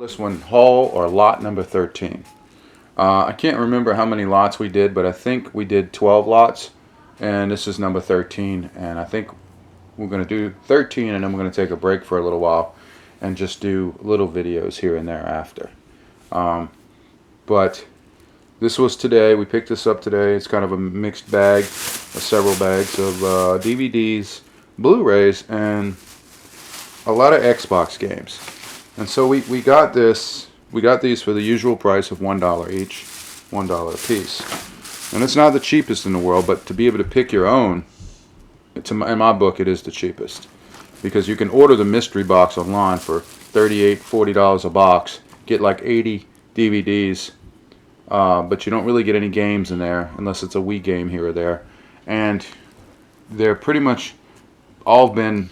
This one haul or lot number 13. I can't remember how many lots we did, but I think we did 12 lots, and this is number 13, and I think we're going to do 13 and then we're going to take a break for a little while and just do little videos here and there after. But this was today. We picked this up today. It's kind of a mixed bag, several bags of DVDs, Blu-Rays, and a lot of Xbox games. And so we got this. We got these for the usual price of $1 each, $1 a piece. And it's not the cheapest in the world, but to be able to pick your own, in my book, it is the cheapest. Because you can order the mystery box online for $38, $40 a box, get like 80 DVDs, but you don't really get any games in there unless it's a Wii game here or there. And they're pretty much all been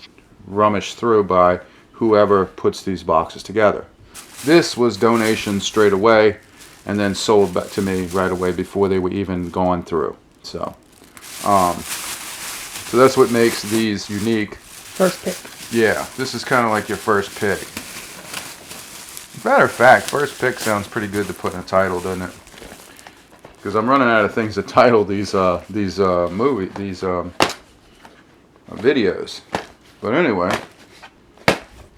rummaged through by whoever puts these boxes together. This was donation straight away and then sold back to me right away before they were even gone through. So that's what makes these unique. First pick. Yeah, this is kind of like your first pick. Matter of fact, first pick sounds pretty good to put in a title, doesn't it? Because I'm running out of things to title these videos. But anyway,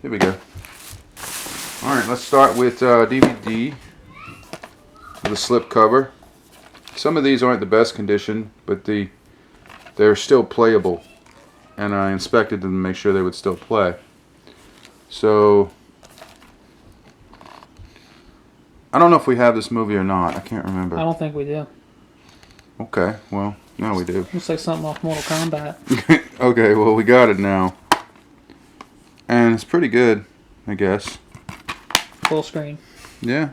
here we go. All right, let's start with DVD with a slip cover. Some of these aren't the best condition, but they're still playable, and I inspected them to make sure they would still play. So I don't know if we have this movie or not. I can't remember. I don't think we do. Okay, well, now we do. Looks like something off Mortal Kombat. Okay, well, we got it now. And it's pretty good, I guess. Full screen. Yeah.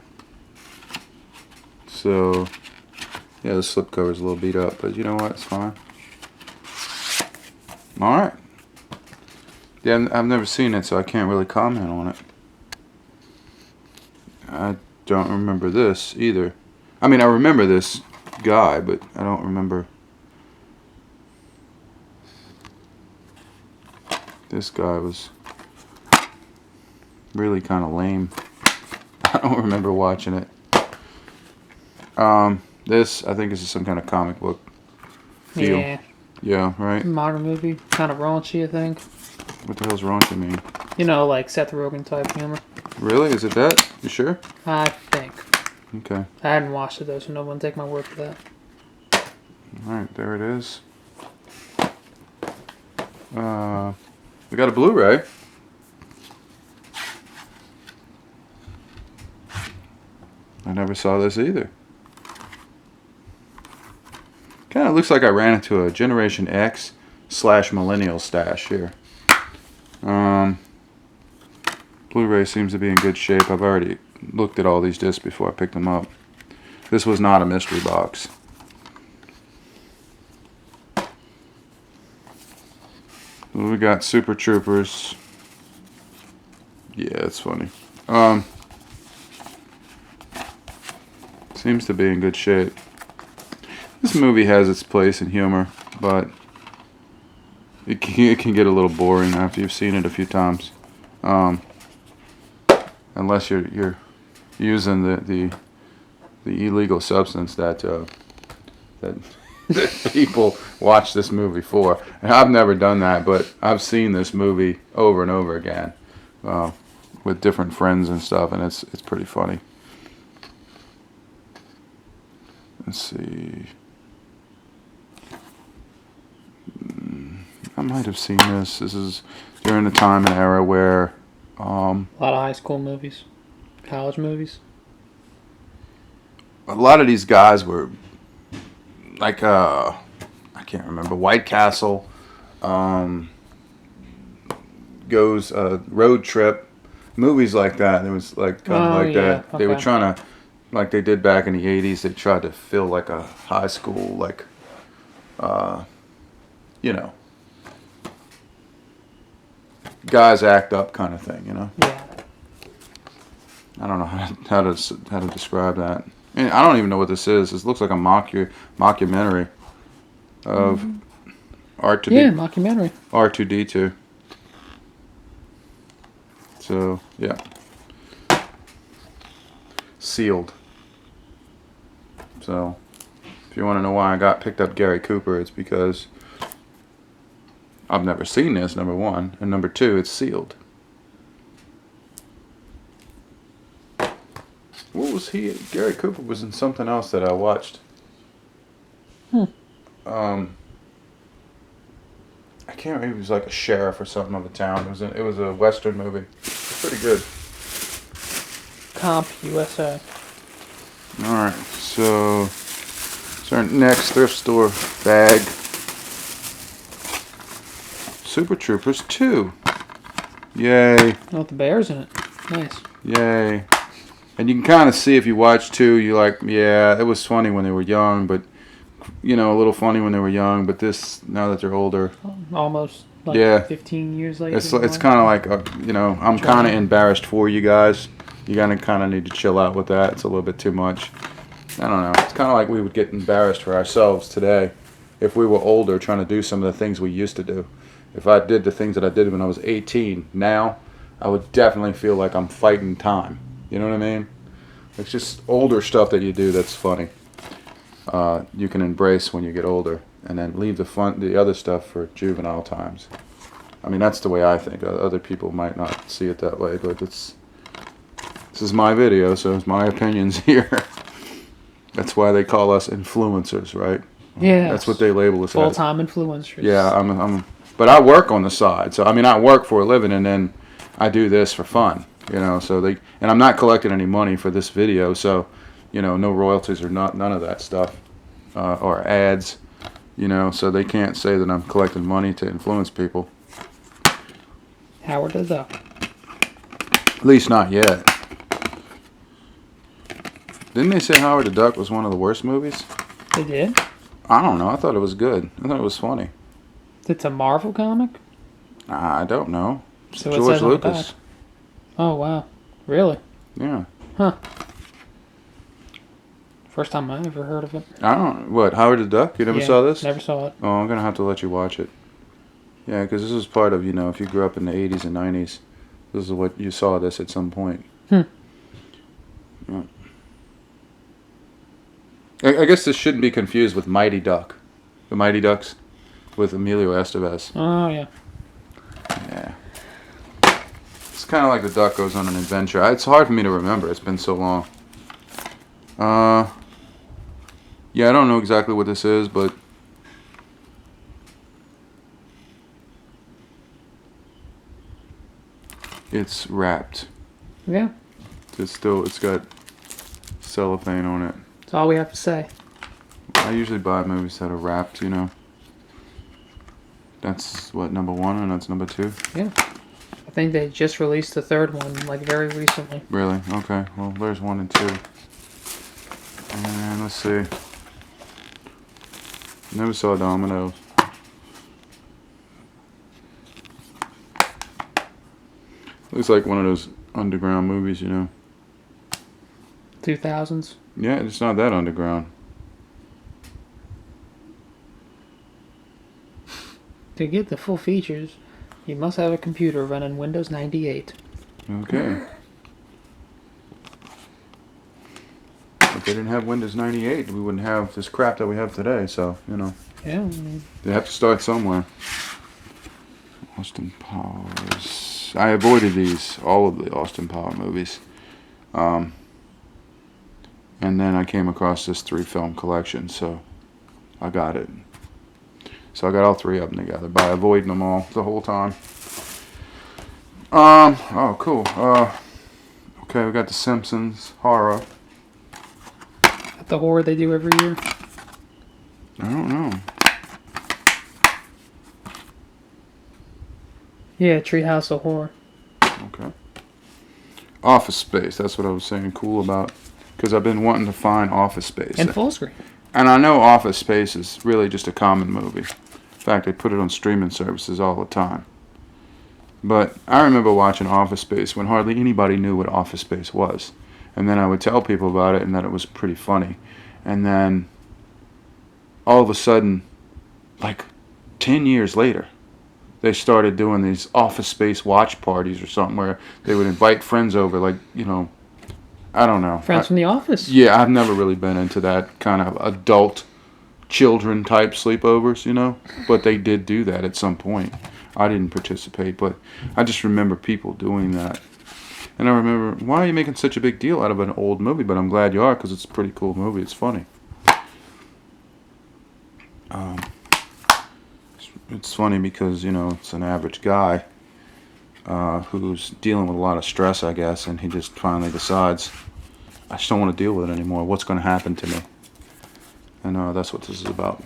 So, yeah, the slipcover's a little beat up, but you know what? It's fine. Alright. Yeah, I've never seen it, so I can't really comment on it. I don't remember this either. I mean, I remember this guy, but I don't remember. This guy was really kind of lame. I don't remember watching it. This, I think, is some kind of comic book feel. Yeah. Yeah, right? Modern movie. Kind of raunchy, I think. What the hell's raunchy mean? You know, like Seth Rogen type humor. Really? Is it that? You sure? I think. Okay. I hadn't watched it, though, so no one take my word for that. Alright, there it is. We got a Blu-ray. I never saw this either. Kind of looks like I ran into a Generation X / Millennial stash here. Blu-ray seems to be in good shape. I've already looked at all these discs before I picked them up. This was not a mystery box. We got Super Troopers. Yeah, it's funny. Seems to be in good shape. This movie has its place in humor, but it can get a little boring after you've seen it a few times. Unless you're using the illegal substance that people watch this movie for. And I've never done that, but I've seen this movie over and over again with different friends and stuff, and it's pretty funny. Let's see. I might have seen this. This is during the time and era where A lot of high school movies. College movies. A lot of these guys were like I can't remember, White Castle, goes Road Trip, movies like that. It was like kind of like that. Okay. They were trying to, like they did back in the 80s, they tried to fill like a high school, like you know, guys act up kind of thing, you know. Yeah. I don't know how to describe that. And I don't even know what this is. This looks like a mockumentary of R2D. Yeah, mockumentary. R2D2. So yeah. sealed. So, if you want to know why I picked up Gary Cooper, it's because I've never seen this, number one, and number two, it's sealed. What was he? Gary Cooper was in something else that I watched. I can't remember. He was like a sheriff or something of a town. It was a Western movie. Pretty good. Comp USA. All right, so it's our next thrift store bag. Super Troopers 2. Yay! Oh, with the bears in it. Nice. Yay! And you can kind of see if you watch 2, you're like, yeah, it was funny when they were young, but a little funny when they were young. But this, now that they're older, almost like yeah, 15 years later. it's kind of like I'm kind of embarrassed for you guys. You kind of need to chill out with that. It's a little bit too much. I don't know. It's kind of like we would get embarrassed for ourselves today if we were older, trying to do some of the things we used to do. If I did the things that I did when I was 18, now I would definitely feel like I'm fighting time. You know what I mean? It's just older stuff that you do that's funny. You can embrace when you get older, and then leave the other stuff for juvenile times. I mean, that's the way I think. Other people might not see it that way, but this is my video, so it's my opinions here. That's why they call us influencers, right? Yeah. That's what they label us as. Full-time influencers. Yeah, but I work on the side. So I mean, I work for a living, and then I do this for fun. So and I'm not collecting any money for this video, so no royalties or none of that stuff, or ads, so they can't say that I'm collecting money to influence people. Howard the Duck. At least not yet. Didn't they say Howard the Duck was one of the worst movies? They did? I don't know. I thought it was good. I thought it was funny. It's a Marvel comic? I don't know. So George Lucas. Oh, wow. Really? Yeah. Huh. First time I ever heard of it. What, Howard the Duck? You never saw this? Never saw it. Oh, I'm going to have to let you watch it. Yeah, because this was part of, if you grew up in the 80s and 90s, this is what you saw this at some point. Yeah. I guess this shouldn't be confused with Mighty Duck. The Mighty Ducks with Emilio Estevez. Oh, yeah. Yeah. It's kind of like the duck goes on an adventure. It's hard for me to remember. It's been so long. Yeah, I don't know exactly what this is, but it's wrapped. Yeah. It's got cellophane on it. That's all we have to say. I usually buy movies that are wrapped, That's what, number 1, and that's number 2? Yeah. I think they just released the third one, very recently. Really? Okay. Well, there's 1 and 2. And let's see. Never saw Dominoes. Looks like one of those underground movies, 2000s? Yeah, it's not that underground. To get the full features, you must have a computer running Windows 98. Okay. If they didn't have Windows 98, we wouldn't have this crap that we have today, so, Yeah. They have to start somewhere. Austin Powers. I avoided all of the Austin Power movies. And then I came across this 3-film collection, so I got it. So I got all 3 of them together by avoiding them all the whole time. Oh, cool. Okay, we got The Simpsons horror. The horror they do every year? I don't know. Yeah, Treehouse of Horror. Okay. Office Space, that's what I was saying cool about. Because I've been wanting to find Office Space. And full screen. And I know Office Space is really just a common movie. In fact, they put it on streaming services all the time. But I remember watching Office Space when hardly anybody knew what Office Space was. And then I would tell people about it and that it was pretty funny. And then all of a sudden, 10 years later, they started doing these Office Space watch parties or something where they would invite friends over, I don't know. Friends from the office. Yeah, I've never really been into that kind of adult children type sleepovers, you know. But they did do that at some point. I didn't participate, but I just remember people doing that. And I remember, why are you making such a big deal out of an old movie? But I'm glad you are, because it's a pretty cool movie. It's funny. It's funny because, you know, it's an average guy who's dealing with a lot of stress, I guess, and he just finally decides, I just don't want to deal with it anymore. What's going to happen to me? And that's what this is about.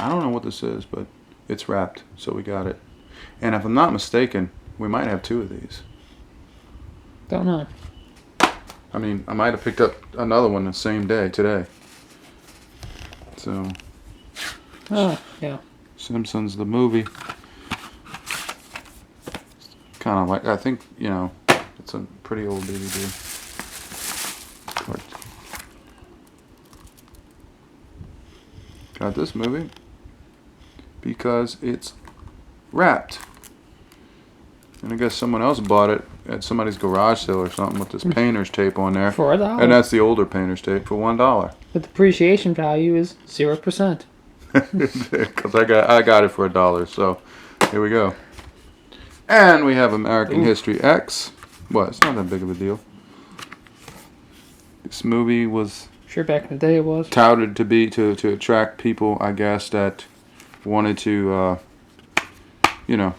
I don't know what this is, but it's wrapped, so we got it. And if I'm not mistaken, we might have 2 of these. Don't know. I mean, I might have picked up another one the same day today. So. Oh, yeah. Simpsons the movie. Kind of like, I think, you know, it's a pretty old DVD. Got this movie because it's wrapped. And I guess someone else bought it at somebody's garage sale or something with this painter's tape on there. For $1. And that's the older painter's tape for $1. The depreciation value is 0%. Because I got it for $1. So here we go. And we have American History X. What? It's not that big of a deal. This movie was Sure, back in the day it was. touted to be to attract people, I guess, that wanted to, you know,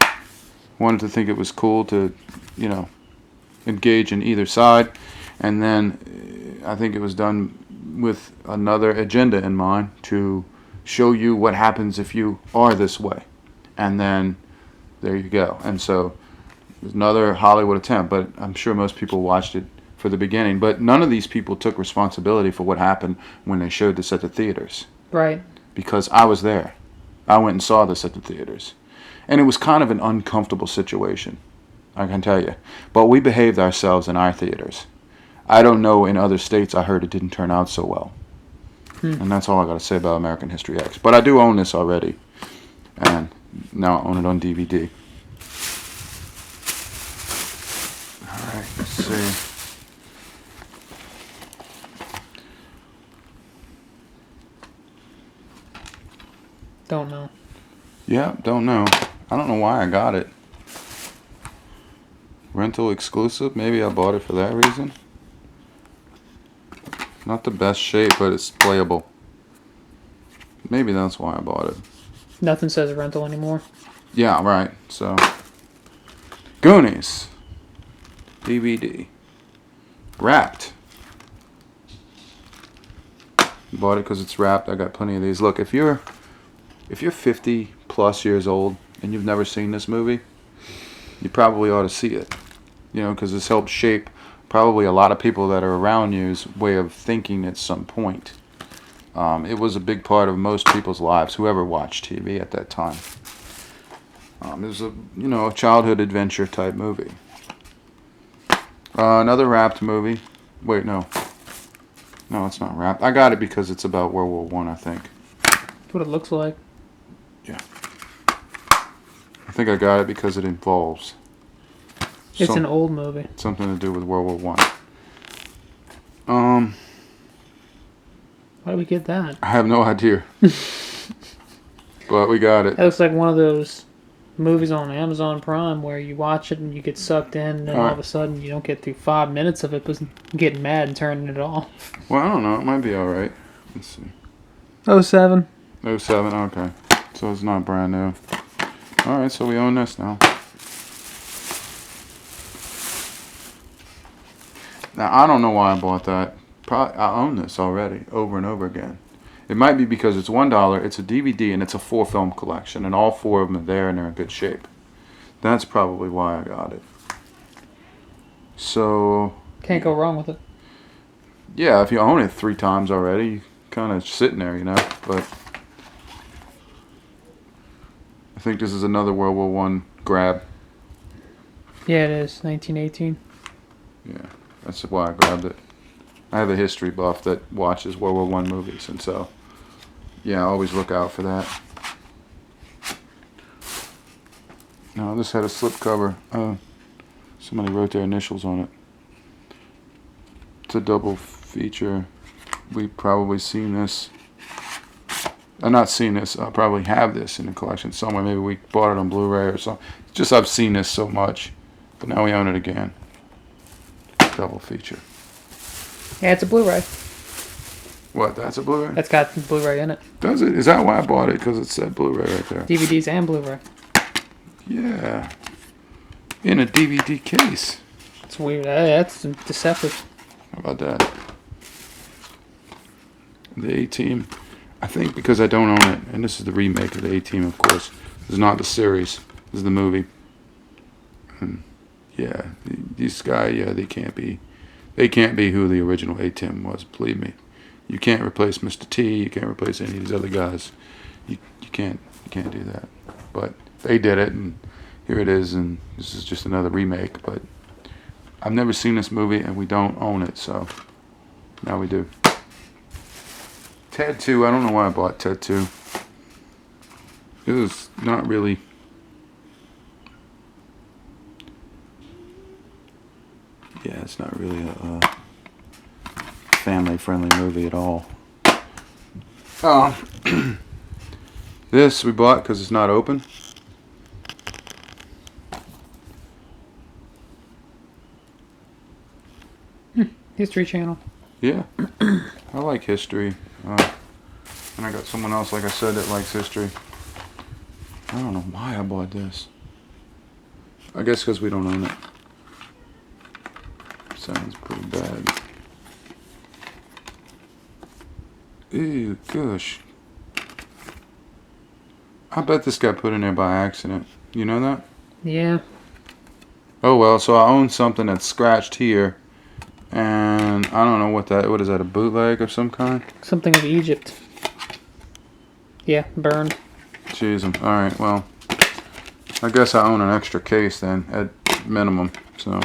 wanted to think it was cool to, you know, engage in either side. And then I think it was done with another agenda in mind to show you what happens if you are this way. And then there you go. And so there's another Hollywood attempt, but I'm sure most people watched it for the beginning. But none of these people took responsibility for what happened when they showed this at the theaters. Right. Because I was there. I went and saw this at the theaters. And it was kind of an uncomfortable situation, I can tell you. But we behaved ourselves in our theaters. I don't know, in other states, I heard it didn't turn out so well. And that's all I got to say about American History X. But I do own this already. And now I own it on DVD. Alright, let's see. Don't know. Yeah, don't know. I don't know why I got it. Rental exclusive? Maybe I bought it for that reason. Not the best shape, but it's playable. Maybe that's why I bought it. Nothing says rental anymore. Yeah, right. So, Goonies DVD wrapped. Bought it because it's wrapped. I got plenty of these. Look, if you're 50 plus years old and you've never seen this movie, you probably ought to see it. You know, because this helped shape probably a lot of people that are around you's way of thinking at some point. It was a big part of most people's lives, whoever watched TV at that time. It was a childhood adventure type movie. Another wrapped movie. Wait, no, it's not wrapped. I got it because it's about World War One, I think. That's what it looks like. Yeah. I think I got it because it involves. It's an old movie. Something to do with World War One. Why did we get that? I have no idea. But we got it. That looks like one of those movies on Amazon Prime where you watch it and you get sucked in, and then all of a sudden you don't get through 5 minutes of it, but getting mad and turning it off. Well, I don't know. It might be alright. Let's see. 07. 07, okay. So it's not brand new. Alright, so we own this now. Now, I don't know why I bought that. Probably, I own this already, over and over again. It might be because it's $1, it's a DVD, and it's a 4-film collection, and all 4 of them are there, and they're in good shape. That's probably why I got it. So... Can't go wrong with it. Yeah, if you own it 3 times already, you're kind of sitting there, you know, but... I think this is another World War One grab. Yeah, it is. 1918. Yeah, that's why I grabbed it. I have a history buff that watches World War One movies, and so, yeah, I always look out for that. No, this had a slipcover. Somebody wrote their initials on it. It's a double feature. We've probably seen this. I've not seen this. I probably have this in the collection somewhere. Maybe we bought it on Blu-ray or something. It's just I've seen this so much. But now we own it again. Double feature. Yeah, it's a Blu-ray. What, that's a Blu-ray? That's got Blu-ray in it. Does it? Is that why I bought it? Because it said Blu-ray right there. DVDs and Blu-ray. Yeah. In a DVD case. It's weird. That's deceptive. How about that? The A-Team. I think because I don't own it, and this is the remake of the A-Team, of course. This is not the series. This is the movie. And yeah, these guys, yeah, they can't be who the original A-Team was. Believe me, you can't replace Mr. T. You can't replace any of these other guys. You can't do that. But they did it, and here it is, and this is just another remake. But I've never seen this movie, and we don't own it, so now we do. Ted 2, I don't know why I bought Ted 2. It was not really... Yeah, it's not really a family-friendly movie at all. This we bought because it's not open. History Channel. Yeah, I like history. And I got someone else, like I said, that likes history. I don't know why I bought this. I guess because we don't own it. Sounds pretty bad. Ew, gosh. I bet this got put in there by accident. You know that? Yeah. Oh well, so I own something that's scratched here. And I don't know what is that, a bootleg of some kind? Something of Egypt. Yeah, burned. Jeez, alright, well, I guess I own an extra case then, at minimum, so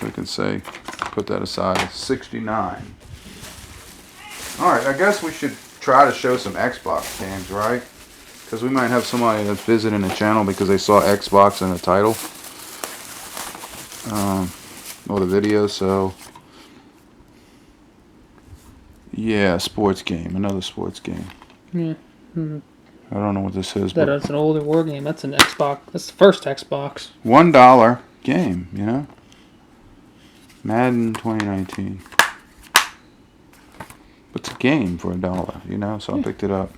we can say, put that aside. 69. Alright, I guess we should try to show some Xbox games, right? Because we might have somebody that's visiting the channel because they saw Xbox in the title. Or the video, so yeah, sports game, another sports game. Yeah. I don't know what this is, but That's an older war game. That's an Xbox. That's the first Xbox. $1 game, you know. Madden 2019. It's a game for $1, you know. So I picked it up.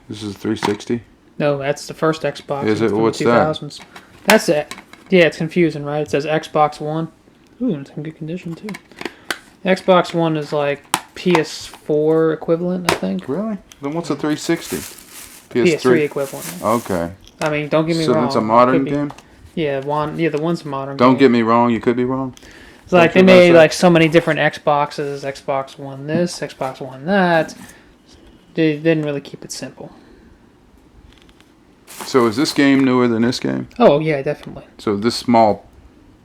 This is 360. No, that's the first Xbox. Is it? From What's the 2000s. that? That's it. Yeah, it's confusing, right? It says Xbox One. Ooh, it's in good condition too. Xbox One is like PS4 equivalent, I think. Really? Then what's a 360? PS3 equivalent. Okay. I mean, don't get me wrong. So it's a modern game? Yeah, the one's a modern Don't game. get me wrong, you could be wrong. It's like they made like so many different Xboxes. Xbox One this, Xbox One that. They didn't really keep it simple. So is this game newer than this game? Oh yeah, definitely. So this small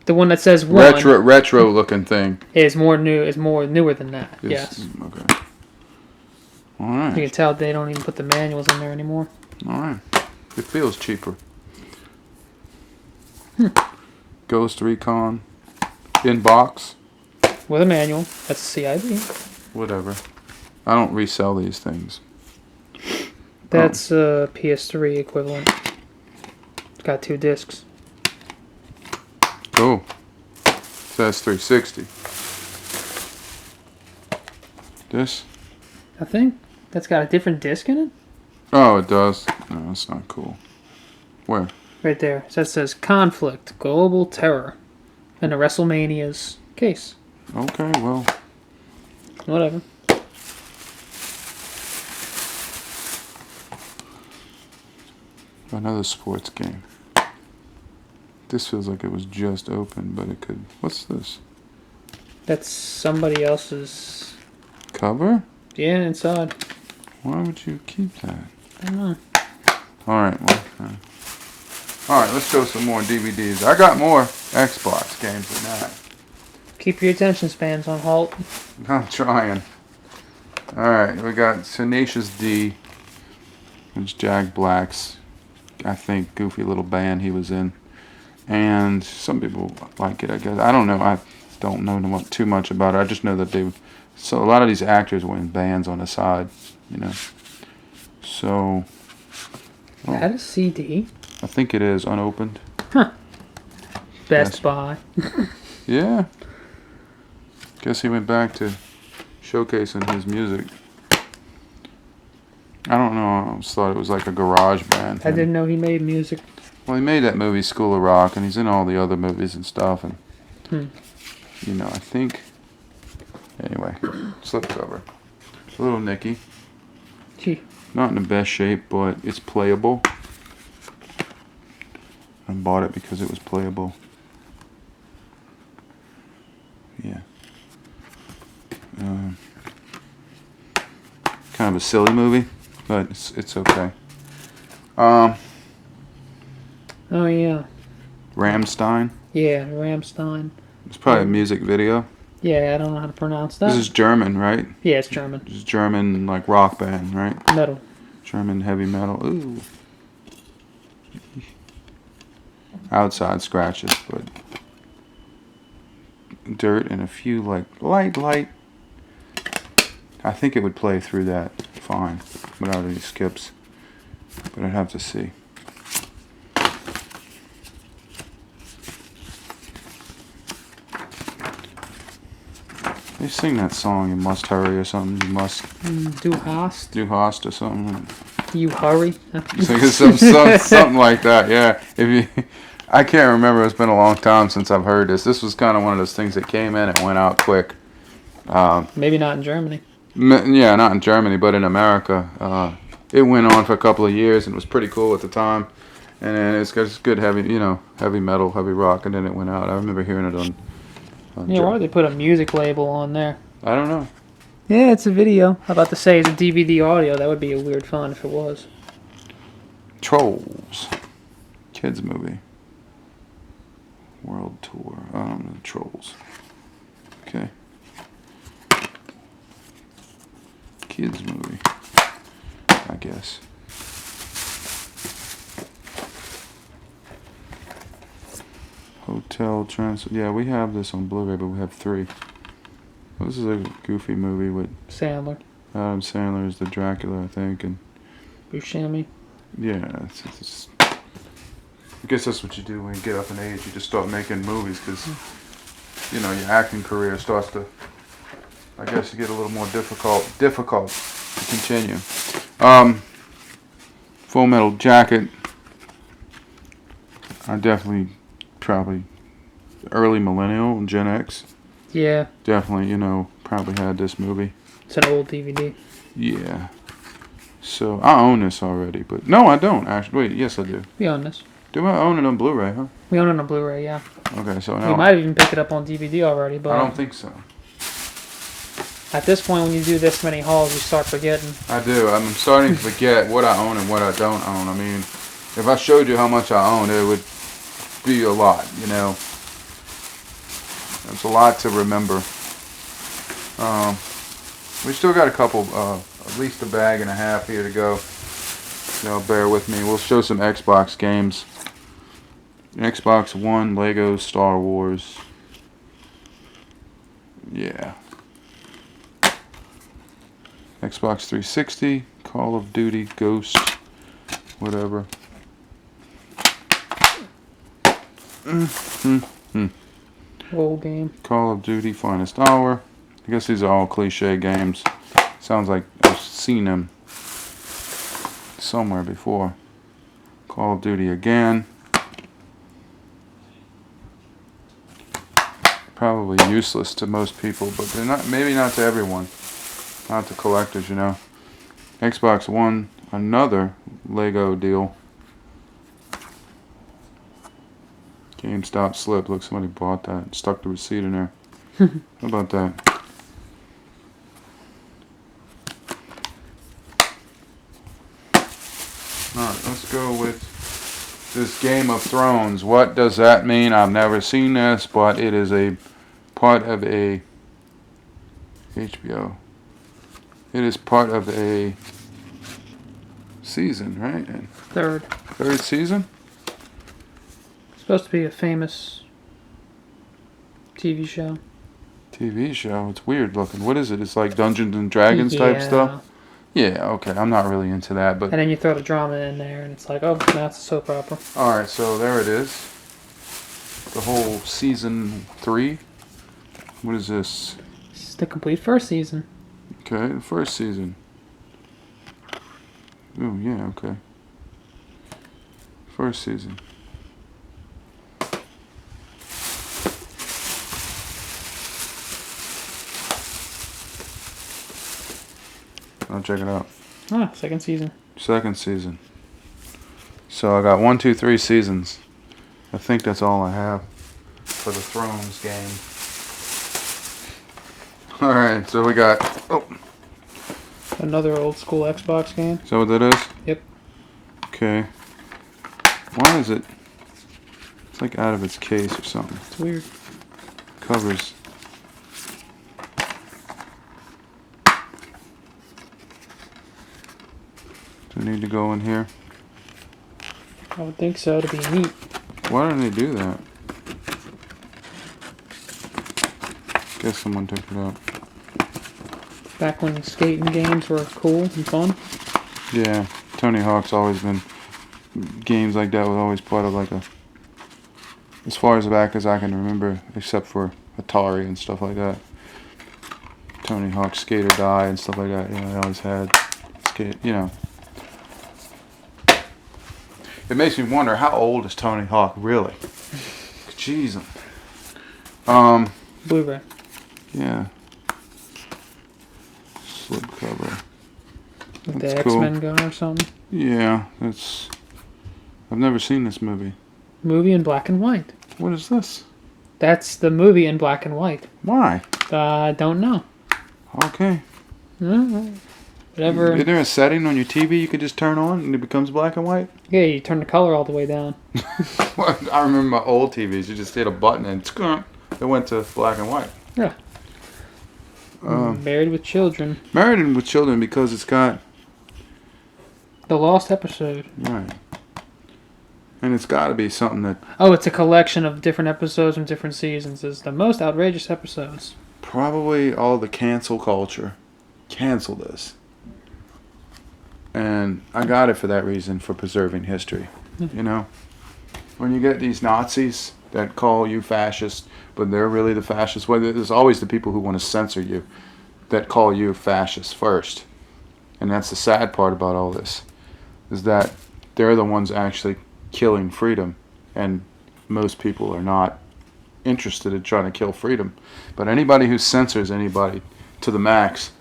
The one that says one retro looking thing is more newer than that. Yes. Okay. All right. You can tell they don't even put the manuals in there anymore. All right. It feels cheaper. Ghost Recon in box. With a manual. That's CIB. Whatever. I don't resell these things. That's PS3 equivalent. It's got 2 discs. Cool. So that's 360. This? I think that's got a different disc in it. Oh, it does. No, that's not cool. Where? Right there. So it says Conflict, Global Terror, and the WrestleMania's case. Okay, well. Whatever. Another sports game. This feels like it was just open, but it could... What's this? That's somebody else's... Cover? Yeah, inside. Why would you keep that? I don't know. Alright, well... Alright, let's show some more DVDs. I got more Xbox games than that. Keep your attention spans on halt. I'm trying. Alright, we got Tenacious D. It's Jack Black's I think, goofy little band he was in. And some people like it, I guess. I don't know. I don't know too much about it. I just know that so a lot of these actors were in bands on the side, you know. So, Is that a CD? I think it is unopened. Huh. Best Buy. Yeah. Guess he went back to showcasing his music. I don't know. I just thought it was like a garage band. I didn't know he made music. Well, he made that movie School of Rock, and he's in all the other movies and stuff. And you know, I think. Anyway, slipcover. Little Nicky. Gee. Not in the best shape, but it's playable. I bought it because it was playable. Yeah. Kind of a silly movie, but it's okay. Oh yeah. Rammstein. Yeah, Rammstein. It's probably a music video. Yeah, I don't know how to pronounce that. This is German, right? Yeah, it's German. This is German, like rock band, right? Metal. German heavy metal. Ooh. Outside scratches, but dirt and a few like light. I think it would play through that fine without any skips, but I'd have to see. They sing that song, "You Must Hurry" or something. You must Du hast. do host or something. You hurry. Something like that. Yeah. If you, I can't remember. It's been a long time since I've heard this. This was kind of one of those things that came in and went out quick. Maybe not in Germany. Yeah, not in Germany, but in America. It went on for a couple of years and it was pretty cool at the time. And then it's got good heavy metal, heavy rock, and then it went out. I remember hearing it on Yeah, why would they put a music label on there? I don't know. Yeah, it's a video. I'm about to say it's a DVD audio. That would be a weird fun if it was. Trolls. Kids movie. World tour. I don't know. Trolls. Okay. Kids movie. I guess. Hotel Trans. Yeah, we have this on Blu-ray, but we have 3. Well, this is a goofy movie with Sandler. Adam Sandler as the Dracula, I think, and Buscemi. yeah, I guess that's what you do when you get up in age. You just start making movies because your acting career starts to, I guess, you get a little more difficult to continue. Full Metal Jacket. I definitely probably early millennial and Gen X. Yeah. Definitely, probably had this movie. It's an old DVD. Yeah. So, I own this already, but... No, I don't, actually. Wait, yes, I do. We own this. Do I own it on Blu-ray, huh? We own it on Blu-ray, yeah. Okay, so now... We might have even picked it up on DVD already, but... I don't think so. At this point, when you do this many hauls, you start forgetting. I do. I'm starting to forget what I own and what I don't own. I mean, if I showed you how much I own, it would be a lot, It's a lot to remember. We still got a couple, at least a bag and a half here to go. Bear with me. We'll show some Xbox games. Xbox One, Lego Star Wars. Yeah. Xbox 360, Call of Duty, Ghost, whatever. Old game. Call of Duty, Finest Hour. I guess these are all cliche games. Sounds like I've seen them somewhere before. Call of Duty again. Probably useless to most people, but they're not. Maybe not to everyone. Not to collectors, Xbox One, another Lego deal. GameStop slip. Look, somebody bought that and stuck the receipt in there. How about that? Alright, let's go with this Game of Thrones. What does that mean? I've never seen this, but it is a part of a HBO. It is part of a season, right? And Third. third season? Supposed to be a famous TV show. TV show. It's weird looking. What is it? It's like Dungeons and Dragons type stuff? Yeah, okay. I'm not really into that, but... And then you throw the drama in there, and it's like, oh, that's a soap opera. Alright, so there it is. The whole season 3. What is this? It's the complete first season. Okay, the first season. Oh, yeah, okay. First season. I'll check it out. Ah, second season. Second season. So I got 1, 2, 3 seasons. I think that's all I have for the Thrones game. Alright, so we got... Oh, Another old school Xbox game. is that what that is? Yep. Okay. Why is it... It's like out of its case or something. It's weird. Covers. Do I need to go in here? I would think so, to be neat. Why didn't they do that? Guess someone took it out. Back when skating games were cool and fun. Yeah, Tony Hawk's always been... Games like that was always part of like a... As far as back as I can remember, except for Atari and stuff like that. Tony Hawk Skate or Die and stuff like that. You know, they always had skate, you know. It makes me wonder, how old is Tony Hawk really? Jeez. Blu-ray. Yeah. Slipcover. With That's the cool. X-Men gun or something. Yeah, that's... I've never seen this movie. Movie in black and white. What is this? That's the movie in black and white. Why? I don't know. Okay. Whatever. Is there a setting on your TV you can just turn on and it becomes black and white? Yeah, you turn the color all the way down. I remember my old TVs. You just hit a button and it went to black and white. Yeah. Married with Children. Married with Children because it's got... The Lost Episode. Right. And it's got to be something that... Oh, it's a collection of different episodes from different seasons. It's the most outrageous episodes. Probably all the cancel culture canceled this. And I got it for that reason, for preserving history. You know? When you get these Nazis that call you fascist, but they're really the fascists. Well, there's always the people who want to censor you that call you fascist first. And that's the sad part about all this, is that they're the ones actually killing freedom. And most people are not interested in trying to kill freedom. But anybody who censors anybody to the max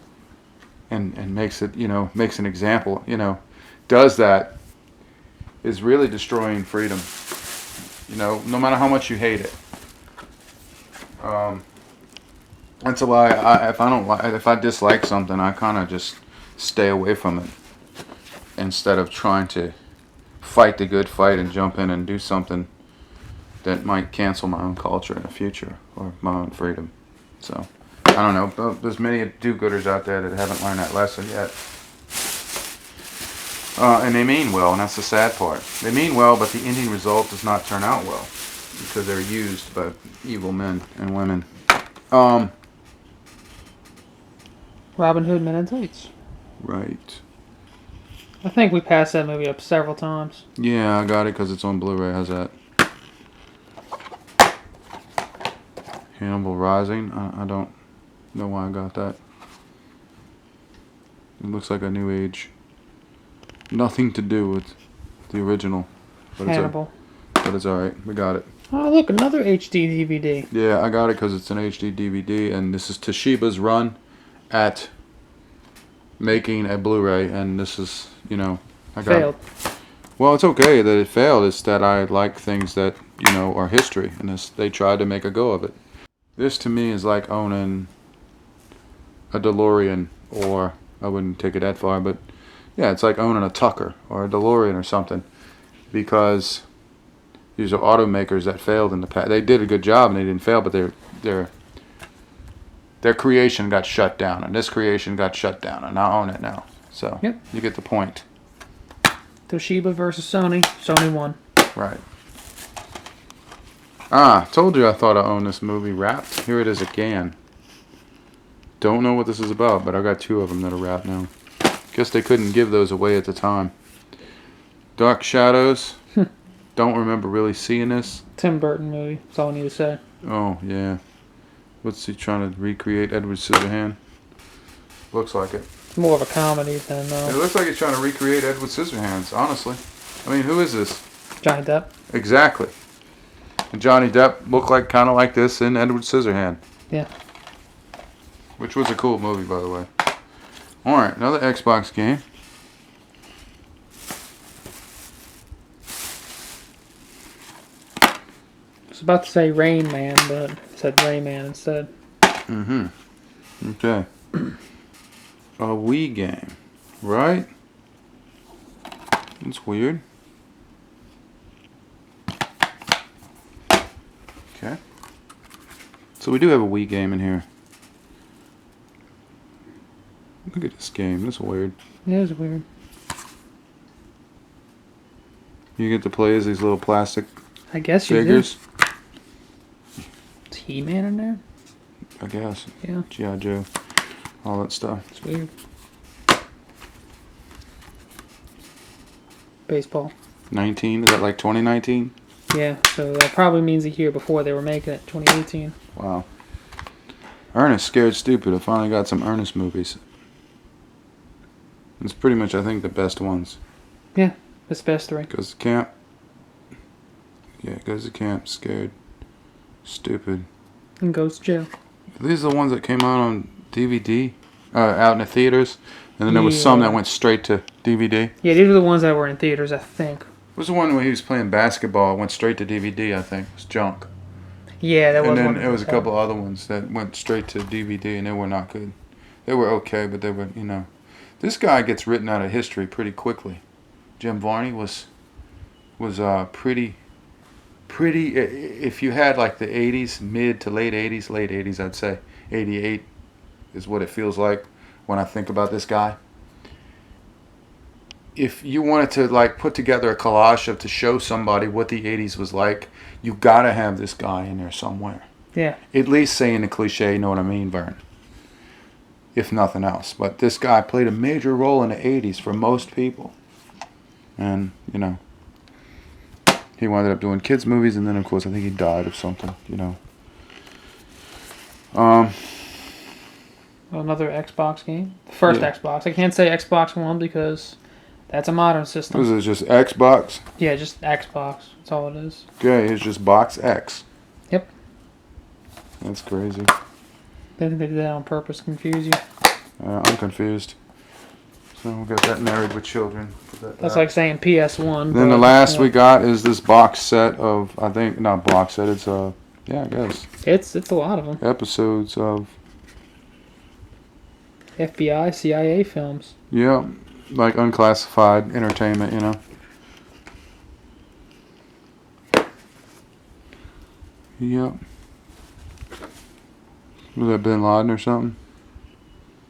and makes it, you know, makes an example, you know, does that, is really destroying freedom. You know, no matter how much you hate it. That's why if I dislike something, I kind of just stay away from it instead of trying to fight the good fight and jump in and do something that might cancel my own culture in the future or my own freedom. So I don't know. There's many do-gooders out there that haven't learned that lesson yet. And they mean well, and that's the sad part. They mean well, but the ending result does not turn out well because they're used by evil men and women. Robin Hood Men in Tights. Right. I think we passed that movie up several times. Yeah, I got it because it's on Blu-ray. How's that? Hannibal Rising. I don't know why I got that. It looks like a new age. Nothing to do with the original. But Hannibal. It's alright. We got it. Oh, look, another HD DVD. Yeah, I got it because it's an HD DVD, and this is Toshiba's run at making a Blu-ray, and this is, you know, I got Failed. Well, it's okay that it failed. It's that I like things that, you know, are history, and they tried to make a go of it. This to me is like owning a DeLorean, or I wouldn't take it that far, but yeah, it's like owning a Tucker or a DeLorean or something, because these are automakers that failed in the past. They did a good job and they didn't fail, but their creation got shut down, and this creation got shut down, and I own it now. So Yep. You get the point. Toshiba versus Sony. Sony won. Right. Ah, told you I thought I owned this movie. Wrapped. Here it is again. Don't know what this is about, but I got 2 of them that are wrapped now. Guess they couldn't give those away at the time. Dark Shadows. Don't remember really seeing this. Tim Burton movie. That's all I need to say. Oh, yeah. What's he trying to recreate? Edward Scissorhand? Looks like it. It's more of a comedy than It looks like he's trying to recreate Edward Scissorhands, honestly. I mean, who is this? Johnny Depp. Exactly. And Johnny Depp looked like kind of like this in Edward Scissorhand. Yeah. Which was a cool movie, by the way. Alright, another Xbox game. I was about to say Rain Man, but it said Rayman instead. Mm-hmm. Okay. A Wii game. Right? That's weird. Okay. So we do have a Wii game in here. Look at this game. That's weird. It is weird. You get to play as these little plastic I guess you figures. do. Is He-Man in there? I guess. Yeah. G.I. Joe. All that stuff. It's weird. Baseball. 19? Is that like 2019? Yeah, so that probably means a year before they were making it, 2018. Wow. Ernest Scared Stupid. I finally got some Ernest movies. It's pretty much, I think, the best ones. Yeah, it's best 3. Goes to camp. Yeah, goes to camp. Scared. Stupid. And goes to jail. These are the ones that came out on DVD, out in the theaters, and then there was some that went straight to DVD. Yeah, these were the ones that were in theaters, I think. What was the one where he was playing basketball? Went straight to DVD, I think. It was Junk. Yeah, that was And one. then there was a couple other ones that went straight to DVD, and they were not good. They were okay, but they were, you know. This guy gets written out of history pretty quickly. Jim Varney was pretty. If you had like the 80s, mid to late 80s, I'd say 88 is what it feels like when I think about this guy. If you wanted to like put together a collage to show somebody what the 80s was like, you gotta have this guy in there somewhere. Yeah. At least saying the cliche, you know what I mean, Vern? If nothing else. But this guy played a major role in the 80s for most people. And, you know, he wound up doing kids' movies, and then, of course, I think he died of something, you know. Another Xbox game. First Xbox. I can't say Xbox One because that's a modern system. Was it just Xbox? Yeah, just Xbox. That's all it is. Okay, it's just Box X. Yep. That's crazy. They think they did that on purpose to confuse you. I'm confused. So we got that Married with Children. That's like saying PS1. Then the last we got is this box set of, I think, not box set, it's yeah, I guess. It's a lot of them. Episodes of FBI, CIA films. Yeah, like unclassified entertainment, you know. Yep. Was that Bin Laden or something?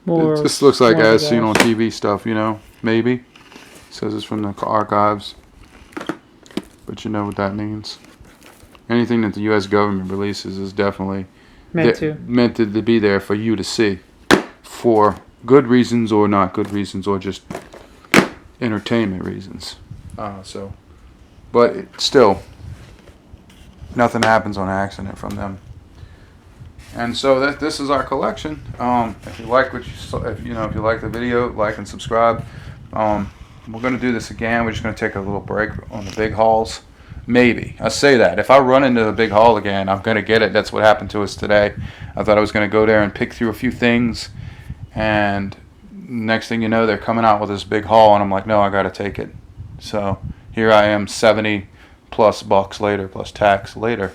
It just looks like as seen on TV stuff, you know. Maybe. It says it's from the archives. But you know what that means. Anything that the U.S. government releases is definitely meant to be there for you to see. For good reasons or not good reasons or just entertainment reasons. But still, nothing happens on accident from them. And so this is our collection. If you like what if you like the video, like and subscribe. We're gonna do this again. We're just gonna take a little break on the big hauls. Maybe I say that if I run into the big haul again, I'm gonna get it. That's what happened to us today. I thought I was gonna go there and pick through a few things, and next thing you know, they're coming out with this big haul, and I'm like, no, I gotta take it. So here I am, $70+ later, plus tax later,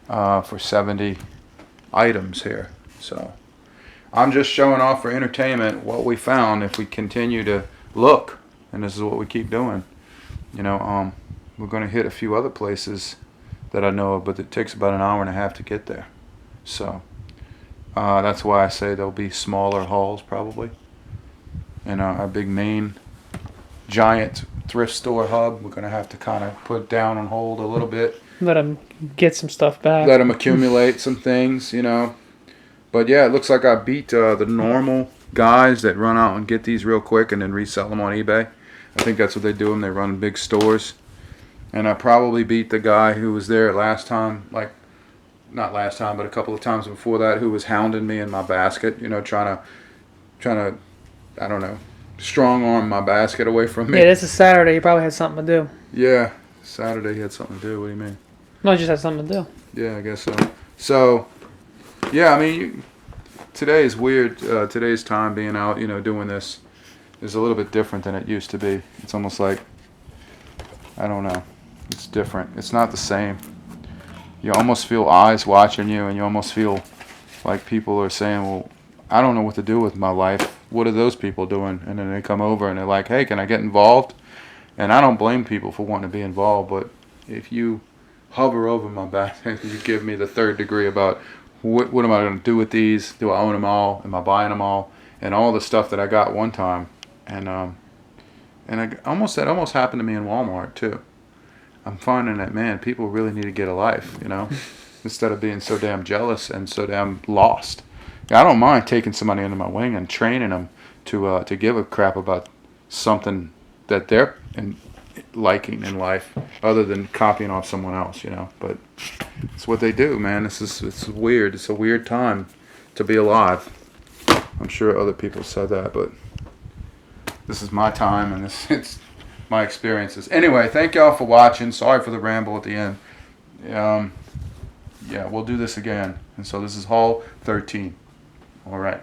for 70 items here. So I'm just showing off for entertainment what we found if we continue to look, and this is what we keep doing. You know, we're going to hit a few other places that I know of, but it takes about an hour and a half to get there. So that's why I say there'll be smaller hauls probably, and our big main giant thrift store hub. We're gonna have to kind of put down on hold a little bit. Let them get some stuff back. Let them accumulate some things, you know. But yeah, it looks like I beat the normal guys that run out and get these real quick and then resell them on eBay. I think that's what they do. They run big stores. And I probably beat the guy who was there last time, like, not last time, but a couple of times before that, who was hounding me in my basket, you know, trying to, I don't know, strong arm my basket away from me. Yeah, this is Saturday. You probably had something to do. Yeah, Saturday he had something to do. What do you mean? No, I just had something to do. Yeah, I guess so. So, yeah, I mean, today is weird. Today's time being out, you know, doing this is a little bit different than it used to be. It's almost like, I don't know, it's different. It's not the same. You almost feel eyes watching you, and you almost feel like people are saying, well, I don't know what to do with my life. What are those people doing? And then they come over and they're like, hey, can I get involved? And I don't blame people for wanting to be involved, but if you hover over my back and you give me the third degree about what am I going to do with these? Do I own them all? Am I buying them all? And all the stuff that I got one time. And that almost happened to me in Walmart too. I'm finding that, man, people really need to get a life, you know, instead of being so damn jealous and so damn lost. I don't mind taking somebody under my wing and training them to give a crap about something that they're liking in life, other than copying off someone else, you know. But it's what they do, man. It's weird. It's a weird time to be alive. I'm sure other people said that, but this is my time, and it's my experiences. Anyway, thank y'all for watching. Sorry for the ramble at the end. Yeah, we'll do this again. And so this is haul 13. All right.